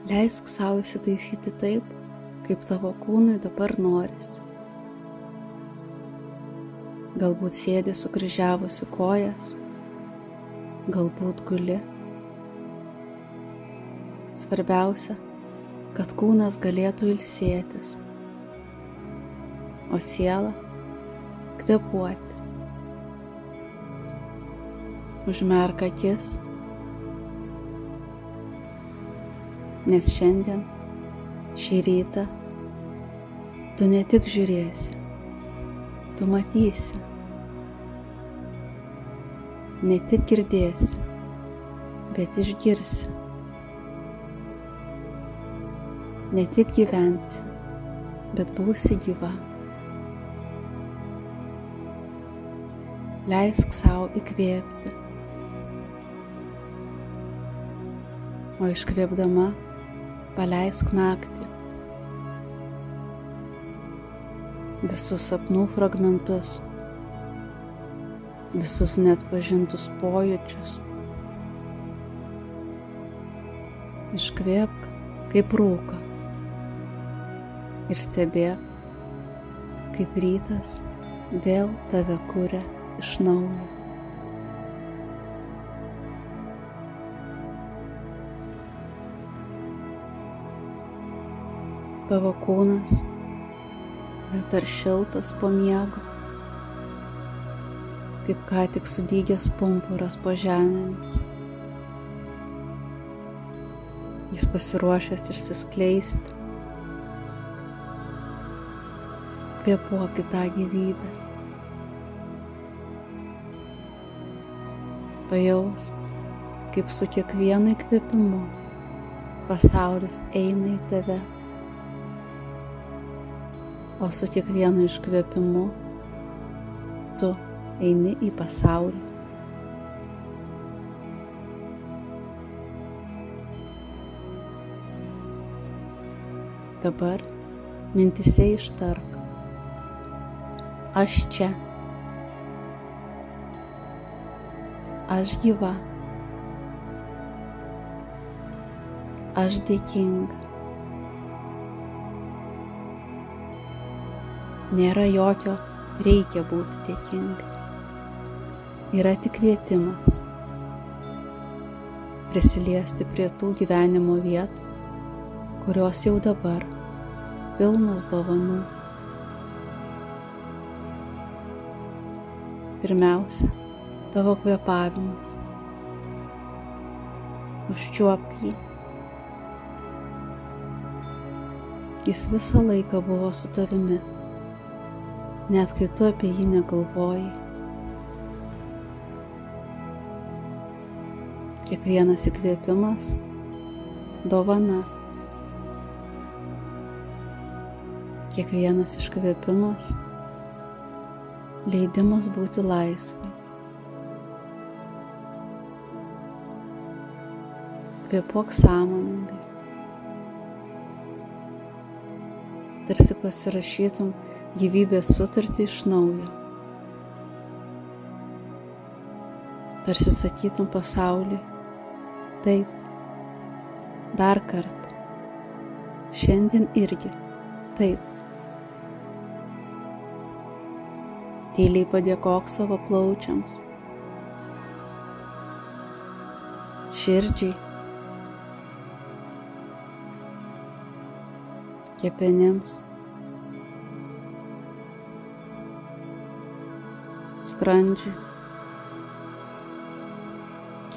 Leisk savo įsitaisyti taip, kaip tavo kūnui dabar norisi. Galbūt sėdi sukryžiavusi kojas, galbūt guli. Svarbiausia, kad kūnas galėtų ilsėtis, o siela kvėpuoti. Užmerk akis, nes šiandien, šį rytą, tu ne tik žiūrėsi, tu matysi, ne tik girdėsi, bet išgirsi, ne tik gyventi, bet būsi gyva. Leisk savo įkvėpti, o iškvėpdama paleisk naktį, visus sapnų fragmentus, visus neatpažintus pojūčius. Iškvėpk kaip rūką ir stebėk, kaip rytas vėl tave kuria iš naujo. Tavo kūnas vis dar šiltas po miego, kaip ką tik sudygęs pumpuras po žemėmis. Jis pasiruošęs išsiskleisti. Kvėpuok į tą gyvybę. Pajausk, kaip su kiekvienu įkvėpimu pasaulis eina į tave, o su kiekvienu iškvėpimu tu eini į pasaulį. Dabar mintyse ištark: aš čia, aš gyva, aš dėkinga. Nėra jokio reikia būti dėkinga. Yra tik kvietimas prisiliesti prie tų gyvenimo vietų, kurios jau dabar pilnos dovanų. Pirmiausia, tavo kvėpavimas. Užčiuopk jį. Jis visą laiką buvo su tavimi, net kai tu apie jį negalvojai. Kiekvienas įkvėpimas – dovana. Kiekvienas iškvėpimas – leidimas būti laisvai. Kvėpuok sąmoningai. Tarsi pasirašytum gyvybės sutartį iš naujo. Tarsi sakytum pasauliui: taip, dar kartą, šiandien irgi, taip. Tyliai padėkok savo plaučiams, širdžiai, kepenims, skrandžiui,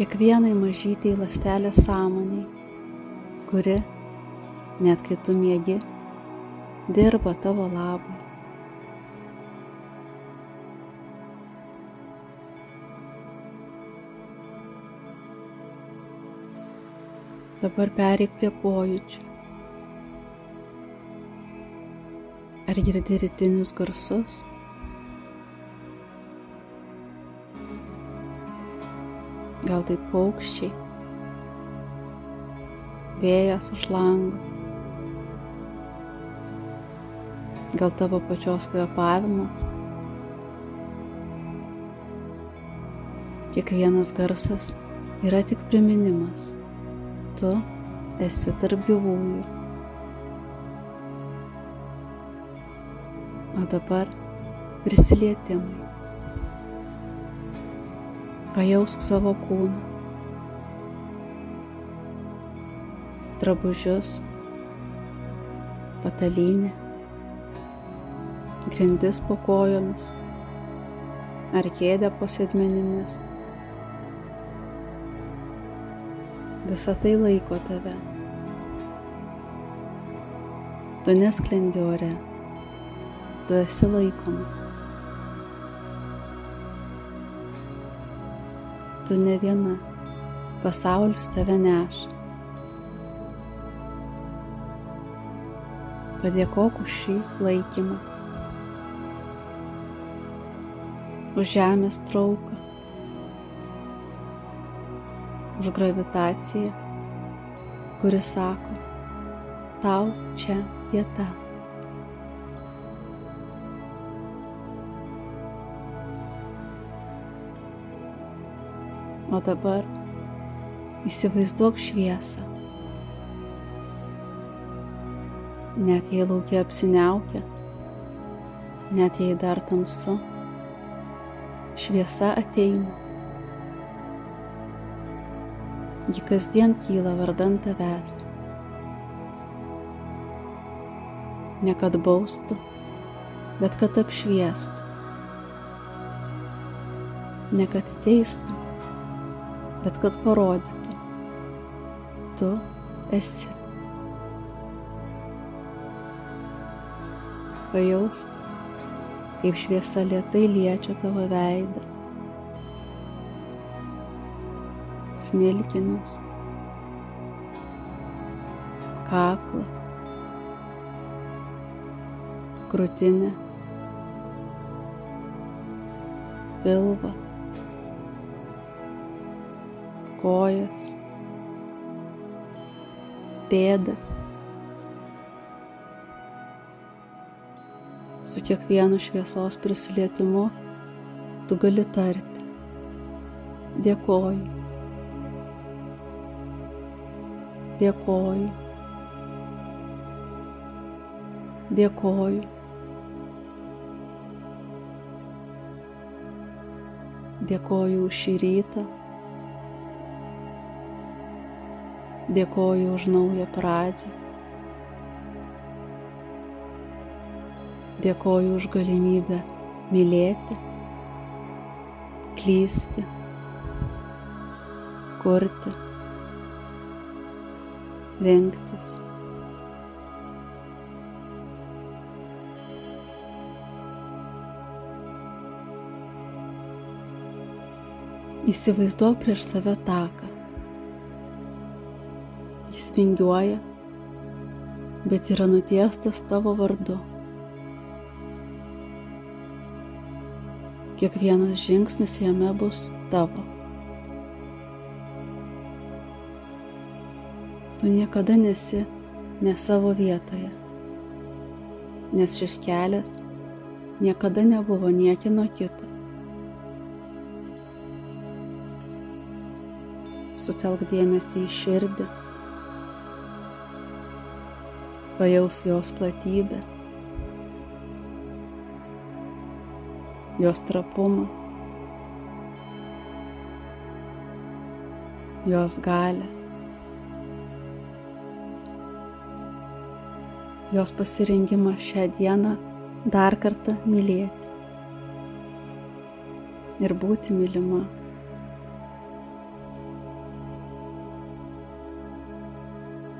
kiekvienai mažytei ląstelės sąmonei, kuri, net kai tu miegi, dirba tavo labui. Dabar pereik prie pojūčių. Ar girdi rytinius garsus? Gal tai paukščiai, vėjas už lango, gal tavo pačios kvėpavimas. Kiekvienas garsas yra tik priminimas. Tu esi tarp gyvųjų. O dabar prisilietimai. Pajausk savo kūną, drabužius, patalynę, grindis po kojomis ar kėdę po sėdmenimis. Visa tai laiko tave. Tu nesklendi ore, tu esi laikoma. Tu ne viena, pasaulis tave neša. Padėkok už šį laikymą, už žemės trauką, už gravitaciją, kuri sako, tau čia vieta. O dabar įsivaizduok šviesą. Net jei lauke apsiniaukia, net jei dar tamsu, šviesa ateina. Ji kasdien kyla vardan tavęs. Ne kad baustų, bet kad apšviestų. Ne kad teistų, bet kad parodytų. Tu esi. Pajausk, kaip šviesa lėtai liečia tavo veidą, smilkinius, kaklą, krūtinę, pilvą, kojas, pėdas. Su kiekvienu šviesos prisilietimu tu gali tarti: dėkoju, dėkoju, dėkoju, dėkoju už šį rytą, dėkoju už naują pradžią, dėkoju už galimybę mylėti, klysti, kurti, rinktis. Įsivaizduok prieš save taką. Jis vingiuoja, bet yra nutiestas tavo vardu. Kiekvienas žingsnis jame bus tavo. Tu niekada nesi ne savo vietoje, nes šis kelias niekada nebuvo niekieno kito. Sutelk dėmesį į širdį, pajaus jos platybę, jos trapumą, jos galią, jos pasirengimą šią dieną dar kartą mylėti ir būti mylima.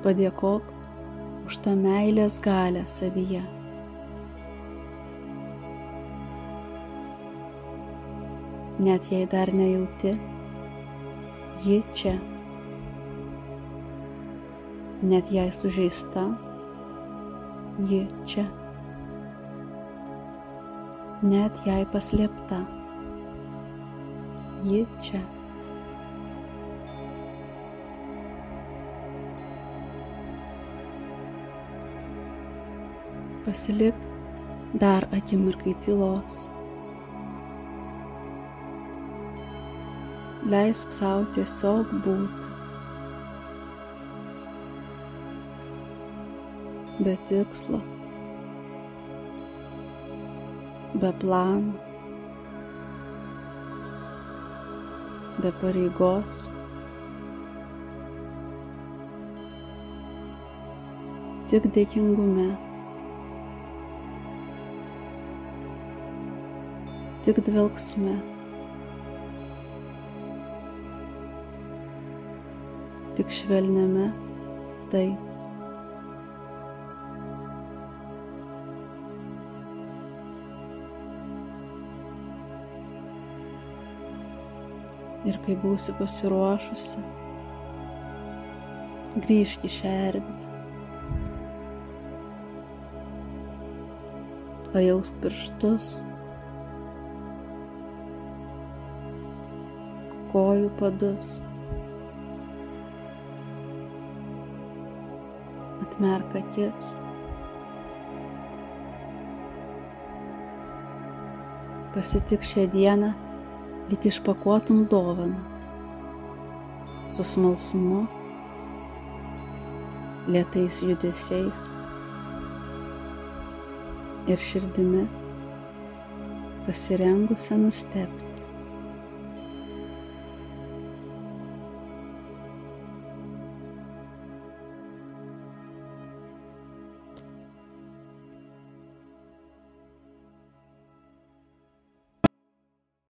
Padėkok už tą meilės galią savyje. Net jei dar nejauti, ji čia. Net jei sužeista, ji čia. Net jei paslėpta, ji čia. Pasilik dar akimirkai tylos. Leisk sau tiesiog būti. be tikslo, be plano, be pareigos. Tik dėkingume, tik dvelksme, tik švelniame taip. Ir kai būsi pasiruošusi, grįžk į šią erdvę. Pajausk pirštus, kojų padus. Atmerk akis. Pasitik šią dieną lyg išpakuotum dovaną, su smalsumu, lėtais judesiais ir širdimi pasirengusią nustebti.